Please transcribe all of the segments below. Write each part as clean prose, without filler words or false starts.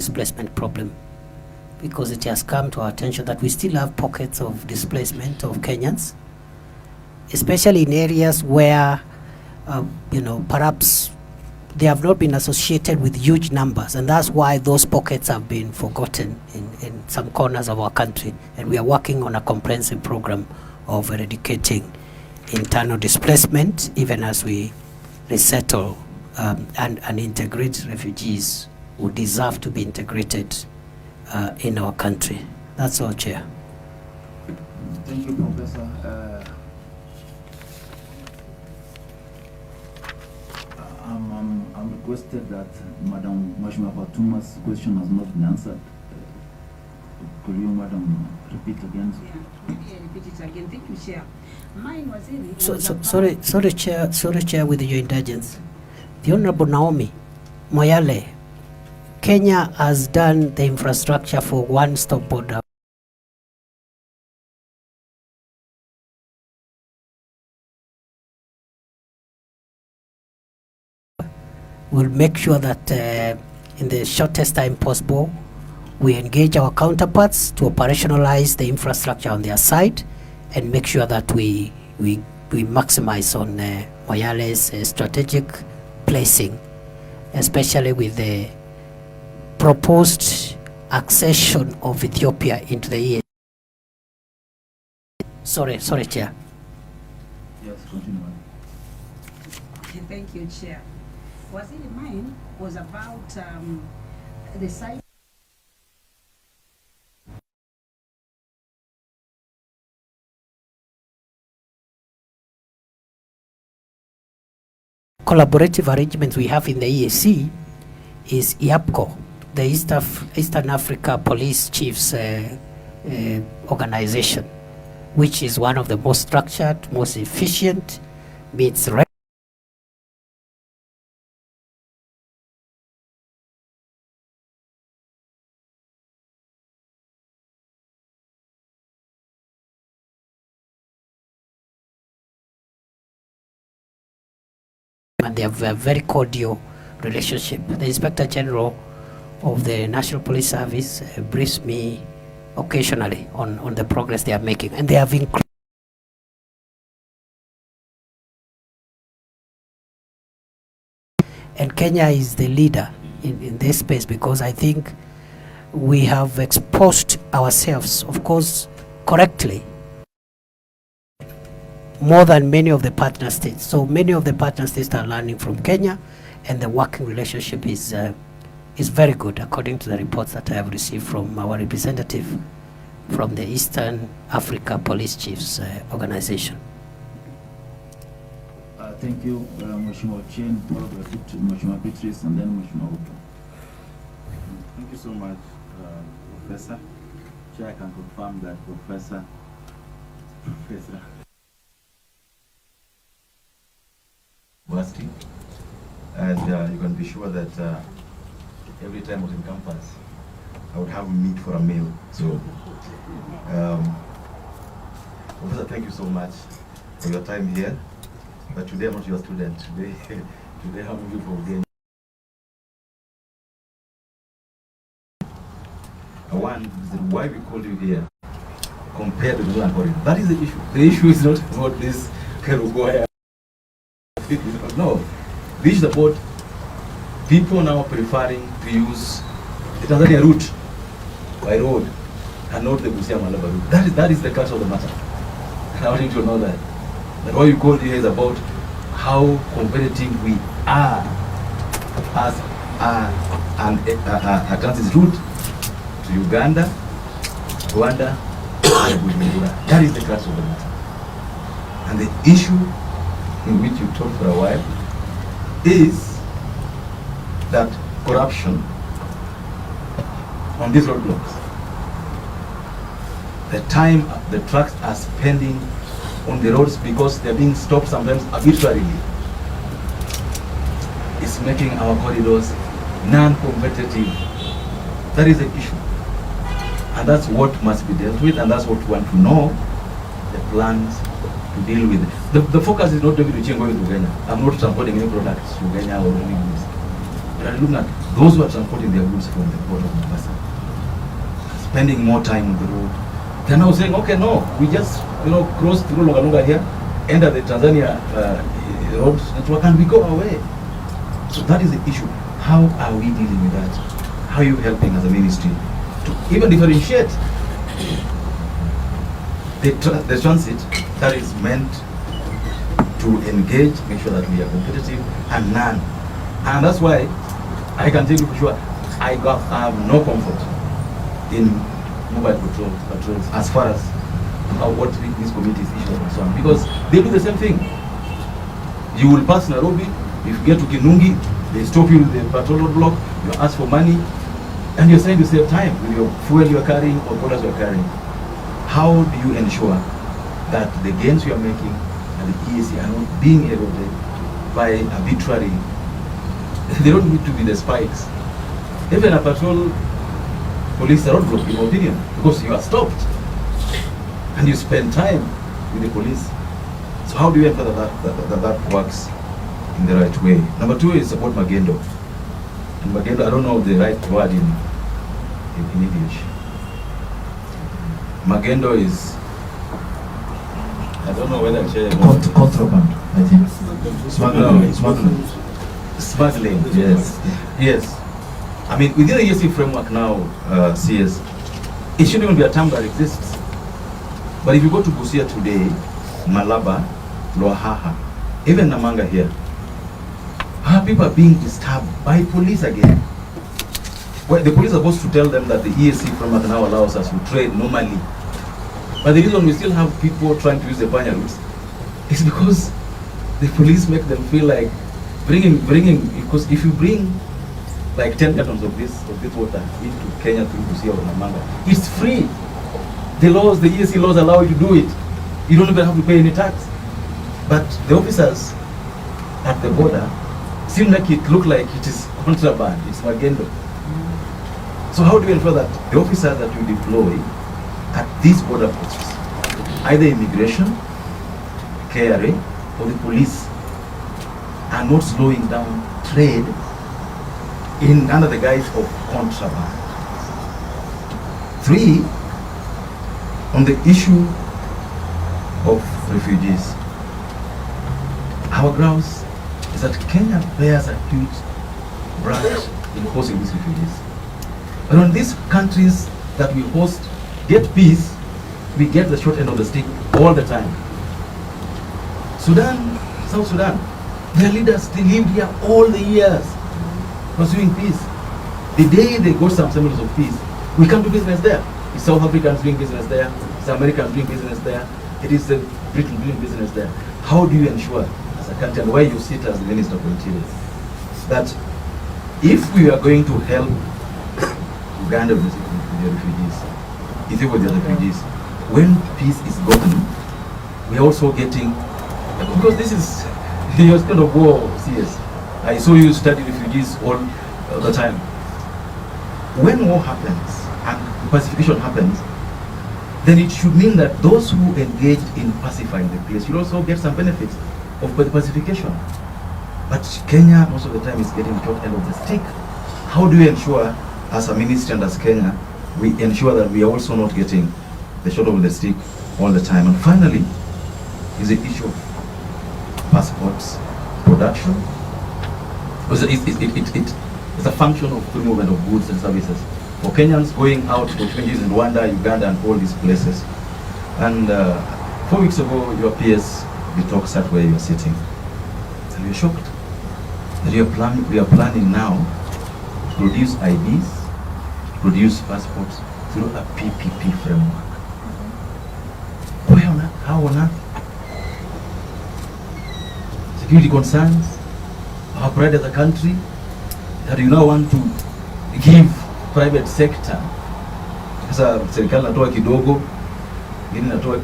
displacement problem, because it has come to our attention that we still have pockets of displacement of Kenyans, especially in areas where, perhaps they have not been associated with huge numbers, and that's why those pockets have been forgotten in some corners of our country. And we are working on a comprehensive program of eradicating internal displacement, even as we resettle and integrate refugees who deserve to be integrated in our country. That's all, Chair. Thank you, Professor. I'm requested that Madam Mheshimiwa Fatuma's question has not been answered. Could you, Madam, repeat again? Yeah, repeat it again. Thank you, Chair. Mine was in Sorry, Chair, with your indulgence. The Honorable Naomi Moyale, Kenya has done the infrastructure for one-stop border. We'll make sure that in the shortest time possible, we engage our counterparts to operationalize the infrastructure on their side and make sure that we maximize on Moyale's strategic placing, especially with the proposed accession of Ethiopia into the EAC. Sorry, Chair. Yes, continue. Thank you, Chair. Was it mine was about the site. Collaborative arrangements we have in the EAC is IAPCO, the Eastern Africa Police Chiefs organization, which is one of the most structured, most efficient, meets and they have a very cordial relationship. The Inspector General of the National Police Service briefs me occasionally on the progress they are making, and they have included. And Kenya is the leader in this space, because I think we have exposed ourselves, of course, correctly, more than many of the partner states. So many of the partner states are learning from Kenya, and the working relationship is very good, according to the reports that I have received from our representative from the Eastern Africa Police Chiefs organization. Thank you, Mheshimiwa Chen, followed by Mheshimiwa Beatrice, and then Mheshimiwa Uto. Thank you so much, Professor. Chair, I can confirm that Professor University, and you can be sure that every time I was in campus, I would have meat for a meal. So, Professor, thank you so much for your time here. But today I'm not your student. Today I'm moving from the one reason why we called you here compared to the Northern. That is the issue. The issue is not about this Kerugoya. No, this is about people now preferring to use the Tanzania route by road and not the Busia Malaba route. That is the crux of the matter. And I want you to know that. That what you call here is about how competitive we are as a transit route to Uganda, Rwanda, and Bujumbura. That is the crux of the matter. And the issue in which you talked for a while is that corruption on these roadblocks. The time the trucks are spending on the roads because they're being stopped sometimes arbitrarily is making our corridors non-competitive. That is the issue. And that's what must be dealt with, and that's what we want to know, the plans to deal with it. The focus is not going to change going to Uganda. I'm not supporting any products to Uganda or any goods. we are looking at those who are transporting their goods from the port of Mombasa, spending more time on the road. They're now saying, okay, no, we just cross through Longalonga here, enter the Tanzania road network, and we go away. So that is the issue. How are we dealing with that? How are you helping as a ministry to even differentiate the transit that is meant to engage, make sure that we are competitive, and none. And that's why I can tell you for sure, I have no comfort in mobile patrols as far as what these communities issues are concerned, because they do the same thing. You will pass Nairobi, if you get to Kinungi, they stop you with the patrol roadblock, you ask for money, and you're trying to save time with your fuel you're carrying or products you're carrying. How do you ensure that the gains you are making and the EAC are not being eroded by arbitrary? They don't need to be the spikes. Even a patrol police roadblock, in my opinion, because you are stopped and you spend time with the police. So how do you ensure that works in the right way? Number two is about Magendo. And Magendo, I don't know the right word in English. Magendo is, I don't know whether I share Contraband, I think. Smuggling, yes. Yes. I mean, within the EAC framework now, CS, it shouldn't even be a term that exists. But if you go to Busia today, Malaba, Loahaha, even Namanga here, people are being disturbed by police again. Well, the police are supposed to tell them that the EAC framework now allows us to trade normally. But the reason we still have people trying to use the Panya routes is because the police make them feel like bringing, because if you bring like 10 cartons of this water into Kenya through Busia or Namanga, it's free. The laws, the EAC laws allow you to do it. You don't even have to pay any tax. But the officers at the border seem like it look like it is contraband, it's magendo. So how do you ensure that the officers that you deploy at these border posts, either immigration, KRA, or the police, are not slowing down trade under the guise of contraband? Three, on the issue of refugees, our grounds is that Kenya bears a huge branch in hosting these refugees. But when these countries that we host get peace, we get the short end of the stick all the time. Sudan, South Sudan, their leaders, they lived here all the years pursuing peace. The day they got some semblance of peace, we come to business there. It's South Africans doing business there, it's Americans doing business there, it is the Britain doing business there. How do you ensure as a country, and why you sit as the Minister for Interior, that if we are going to help Uganda with the refugees, Ethiopia with the refugees, when peace is gotten, we are also getting, because this is your kind of war, CS. I saw you study refugees all the time. When war happens and pacification happens, then it should mean that those who engaged in pacifying the place should also get some benefits of the pacification. But Kenya, most of the time, is getting the short end of the stick. How do we ensure, as a ministry and as Kenya, we ensure that we are also not getting the short of the stick all the time? And finally, is the issue of passports production. It's a function of free movement of goods and services for Kenyans going out to refugees in Rwanda, Uganda, and all these places. And 4 weeks ago, your PS, the talk sat where you are sitting, and we are shocked that we are planning now to produce IDs, produce passports through a PPP framework. Where on earth? How on earth? Security concerns, our pride as a country, that you now want to give private sector. Sasa serikali natoa kidogo,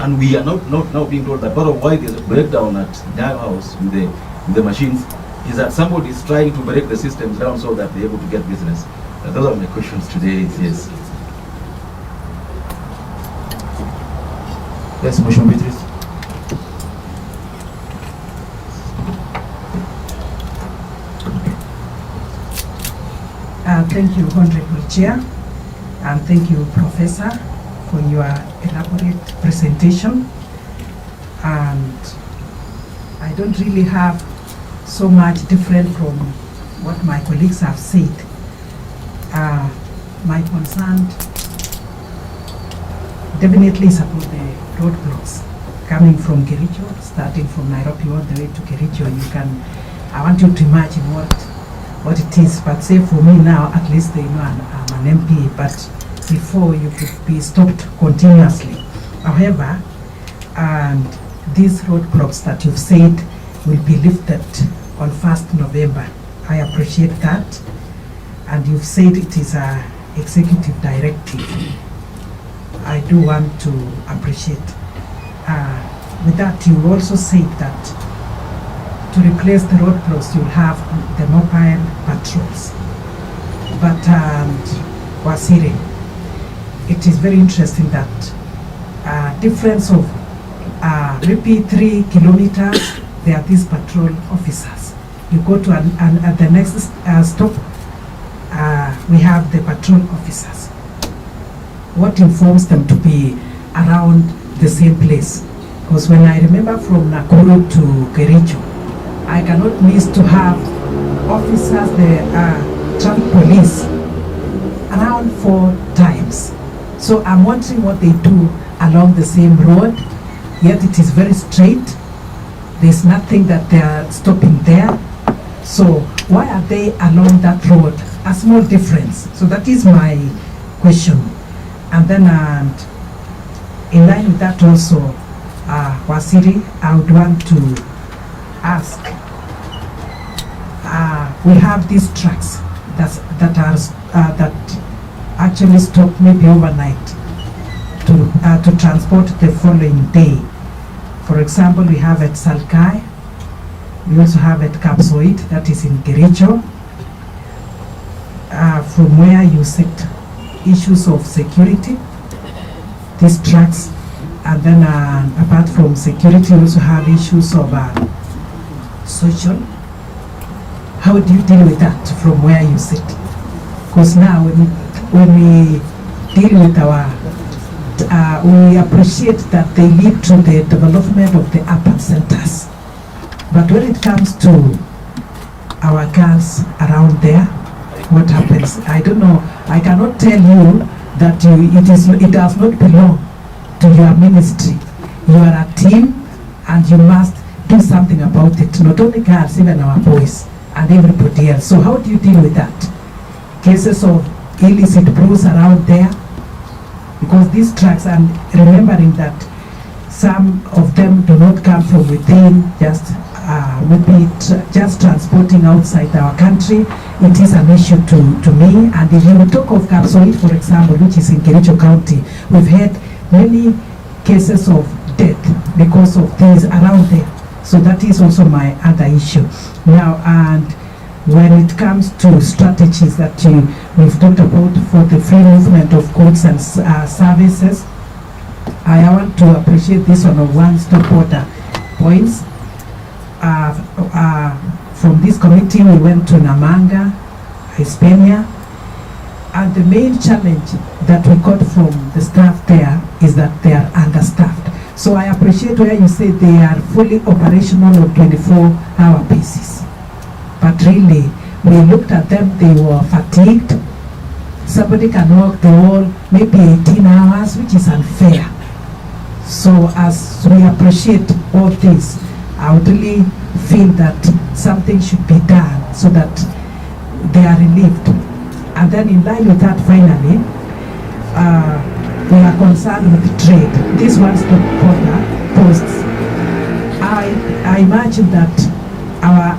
and we are not now being told that part of why there's a breakdown at Nyayo House with the machines is that somebody is trying to break the systems down so that they're able to get business. Those are my questions today. Yes. Yes, Mheshimiwa Beatrice. Thank you, Honorable Chair, and thank you, Professor, for your elaborate presentation. And I don't really have so much different from what my colleagues have said. My concern definitely is about the roadblocks coming from Kericho, starting from Nairobi all the way to Kericho. I want you to imagine what it is, but say for me now, at least they know I'm an MP, but before you could be stopped continuously. However, and these roadblocks that you've said will be lifted on 1st November. I appreciate that. And you've said it is an executive directive. I do want to appreciate. With that, you also said that to replace the roadblocks, you'll have the mobile patrols. But, Wasiri, it is very interesting that difference of maybe 3 kilometers, there are these patrol officers. You go to at the next stop, we have the patrol officers. What informs them to be around the same place? Because when I remember from Nakuru to Kericho, I cannot miss to have officers, the traffic police, around 4 times. So I'm wondering what they do along the same road, yet it is very straight. There's nothing that they are stopping there. So why are they along that road? A small difference. So that is my question. And then in line with that also, Wasiri, I would want to ask, we have these trucks that actually stop maybe overnight to transport the following day. For example, we have at Salkai, we also have at Kapsoit, that is in Kericho, from where you set issues of security, these trucks, and then apart from security, you also have issues of social. How do you deal with that from where you sit? Because now when we deal with we appreciate that they lead to the development of the urban centers. But when it comes to our girls around there, what happens? I don't know. I cannot tell you that it does not belong to your ministry. You are a team and you must do something about it. Not only girls, even our boys and everybody else. So how do you deal with that? Cases of illicit brews around there? Because these trucks, and remembering that some of them do not come from within, just just transporting outside our country, it is an issue to me. And if you talk of Kapsoit, for example, which is in Kericho County, we've had many cases of death because of things around there. So that is also my other issue. Now, and when it comes to strategies that we've talked about for the free movement of goods and services, I want to appreciate this on a one-stop order points. From this committee, we went to Namanga, Hispania, and the main challenge that we got from the staff there is that they are understaffed. So I appreciate where you say they are fully operational on 24-hour basis. But really, we looked at them, they were fatigued. Somebody can work the whole maybe 18 hours, which is unfair. So as we appreciate all this, I would really feel that something should be done so that they are relieved. And then in line with that, finally, we are concerned with trade. This one-stop border posts. I imagine that our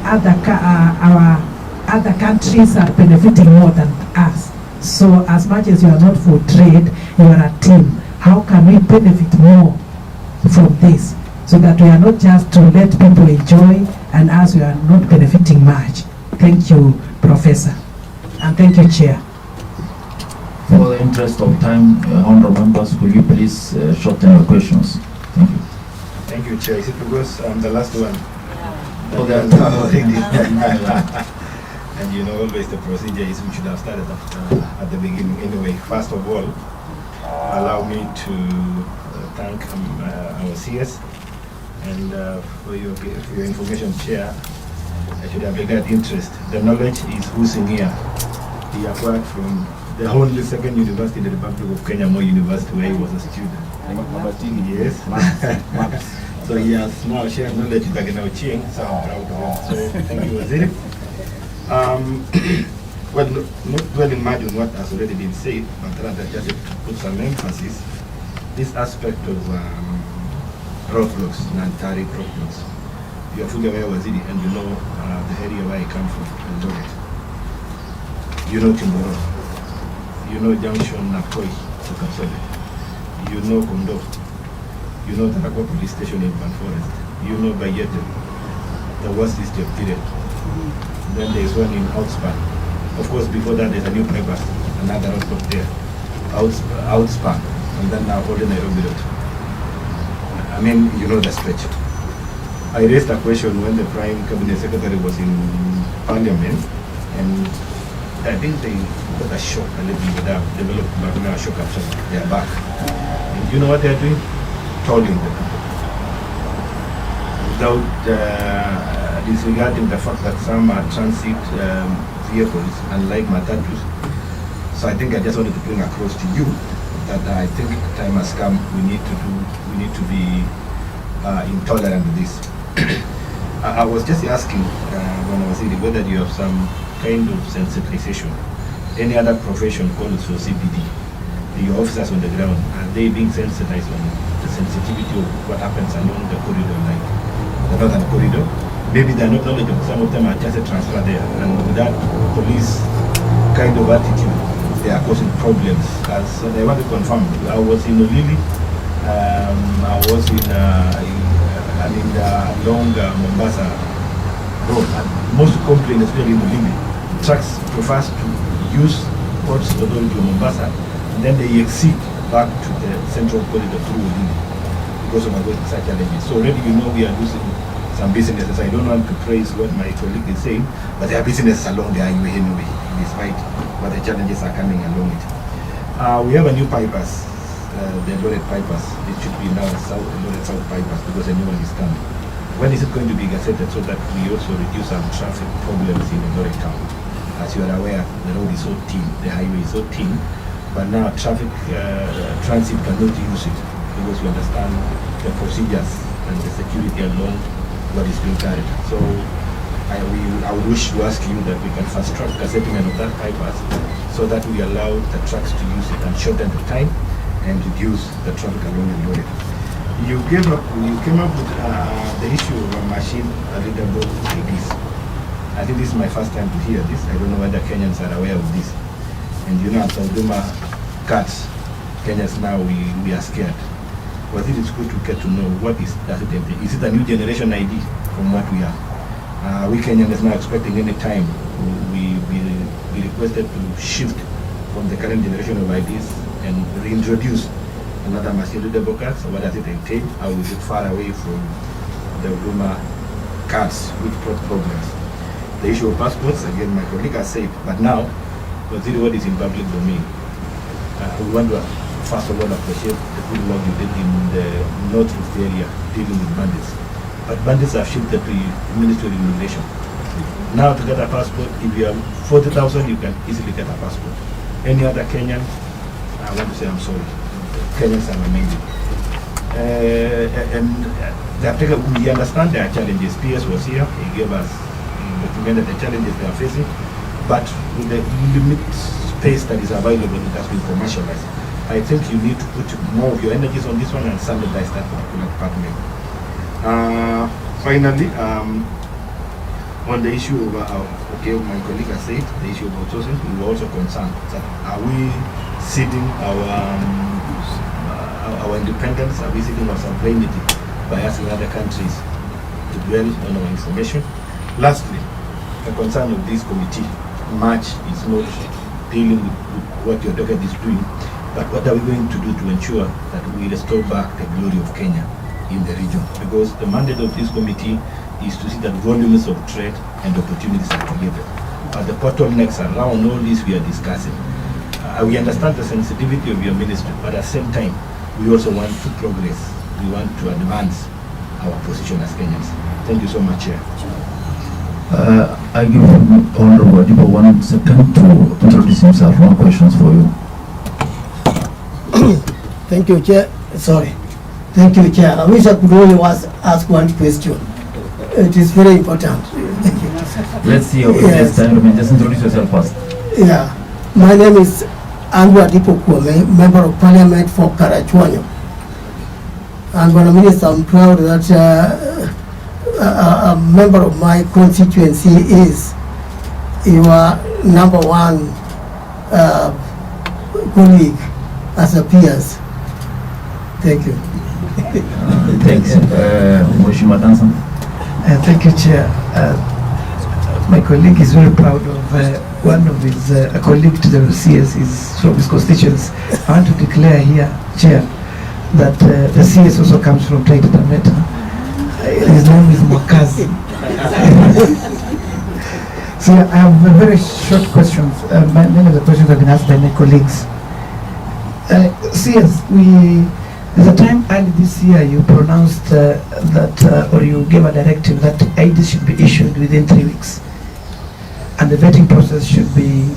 other countries are benefiting more than us. So as much as you are not for trade, you are a team. How can we benefit more from this, so that we are not just to let people enjoy and us we are not benefiting much? Thank you, Professor. And thank you, Chair. For the interest of time, honorable members, could you please shorten your questions? Thank you. Thank you, Chair. Is it because I'm the last one? Okay. And you know, always the procedure is we should have started at the beginning. Anyway, first of all, allow me to thank our CS and for your information, Chair. I should have that interest. The knowledge is who's in here. He acquired from the only second university in the Republic of Kenya, Moi University, where he was a student. Yes. So he has now shared knowledge back in our Chiang, so I'm proud of him. So thank you, Waziri. Well, not dwelling much on what has already been said, but rather just to put some emphasis, this aspect of roadblocks, non-tariff roadblocks. You are fully aware, Waziri, and you know the area where I come from, Eldoret. You know Timboro. You know Junction Nakoi to Kapsole. You know Kondo. You know Tarakwa Police Station in Ban Forest. You know Bayete, the worst district period. Then there is one in Outspan. Of course, before that there's a new bypass, another roadblock there. Outspan, and then now Old Nairobi Road. I mean, you know the stretch. I raised a question when the Prime Cabinet Secretary was in Parliament, and I think they got a shock a little bit. They have developed a shock absorber. They are back. And you know what they are doing? Tolling them. Without disregarding the fact that some are transit vehicles, unlike matatus. So I think I just wanted to bring across to you that I think time has come. We need to be intolerant with this. I was just asking when I was in whether you have some kind of sensitization. Any other profession calls for CPD. Your officers on the ground, are they being sensitized on the sensitivity of what happens along the corridor, like the northern corridor? Maybe they're not knowledgeable. Some of them are just a transfer there, and with that police kind of attitude, they are causing problems. So they want to confirm. I was in Olili. I was in along Mombasa road, and most complaints, especially in Olili, trucks prefers to use Ports Authority of Mombasa, and then they exit back to the central corridor through Olili because of such challenges. So already you know we are losing some businesses. I don't want to praise what my colleague is saying, but there are businesses along the highway anyway, despite what the challenges are coming along it. We have a new bypass, the Eldoret bypass. It should be now Eldoret South bypass because a new one is coming. When is it going to be gazetted so that we also reduce some traffic problems in Eldoret town? As you are aware, the road is so thin, the highway is so thin, but now traffic transit cannot use it because you understand the procedures and the security along what is being carried. So I would wish to ask you that we can fast track gazetting of that bypass so that we allow the trucks to use it and shorten the time and reduce the traffic along the road. You came up with the issue of a machine readable IDs. I think this is my first time to hear this. I don't know whether Kenyans are aware of this. And you know, at Sauduma cards, Kenyans now we are scared. But it is good to get to know what does it entail. Is it a new generation ID from what we are? We Kenyans now expecting any time we requested to shift from the current generation of IDs and reintroduce another machine readable card. So what does it entail? How is it far away from the Sauduma cards which brought problems? The issue of passports, again, my colleague has said, but now, consider what is in public domain. We want to, first of all, appreciate the good work you did in the northwest area dealing with bandits. But bandits have shifted to Ministry of Immigration. Now, to get a passport, if you have 40,000, you can easily get a passport. Any other Kenyan, I want to say I'm sorry. Kenyans are amazing. And we understand there are challenges. PS was here, he gave us documented the challenges they are facing, but with the limited space that is available, it has been commercialized. I think you need to put more of your energies on this one and standardize that particular department. Finally, on the issue of, my colleague has said, the issue of outsourcing, we were also concerned that are we ceding our independence, are we ceding our sovereignty by asking other countries to dwell on our information? Lastly, the concern of this committee much is not dealing with what your docket is doing, but what are we going to do to ensure that we restore back the glory of Kenya in the region? Because the mandate of this committee is to see that volumes of trade and opportunities are created. the bottlenecks around all this we are discussing. We understand the sensitivity of your ministry, but at the same time, we also want to progress. We want to advance our position as Kenyans. Thank you so much, Chair. I give Honorable Adipo 1 second to introduce himself. More questions for you. Thank you, Chair. Sorry. Thank you, Chair. I wish I could only ask one question. It is very important. Let's see how Yes. Just introduce yourself first. Yeah. My name is Andrew Adipo Kwame, Member of Parliament for Karachuanyo. And when Minister, I'm proud that a member of my constituency is your number one colleague as a peers. Thank you. Thanks. Mheshimiwa Danson. Thank you, Chair. My colleague is very proud of one of his a colleague to the CS is from his constituents. I want to declare here, Chair, that the CS also comes from Taita Taveta. His name is Mwakazi. So I have very short questions. Many of the questions have been asked by my colleagues. CS, there's a time early this year you pronounced that, or you gave a directive that IDs should be issued within 3 weeks, and the vetting process should be,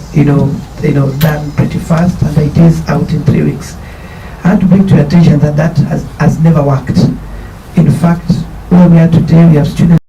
done pretty fast, and IDs out in 3 weeks. I want to bring to your attention that has never worked. In fact, where we are today, we have students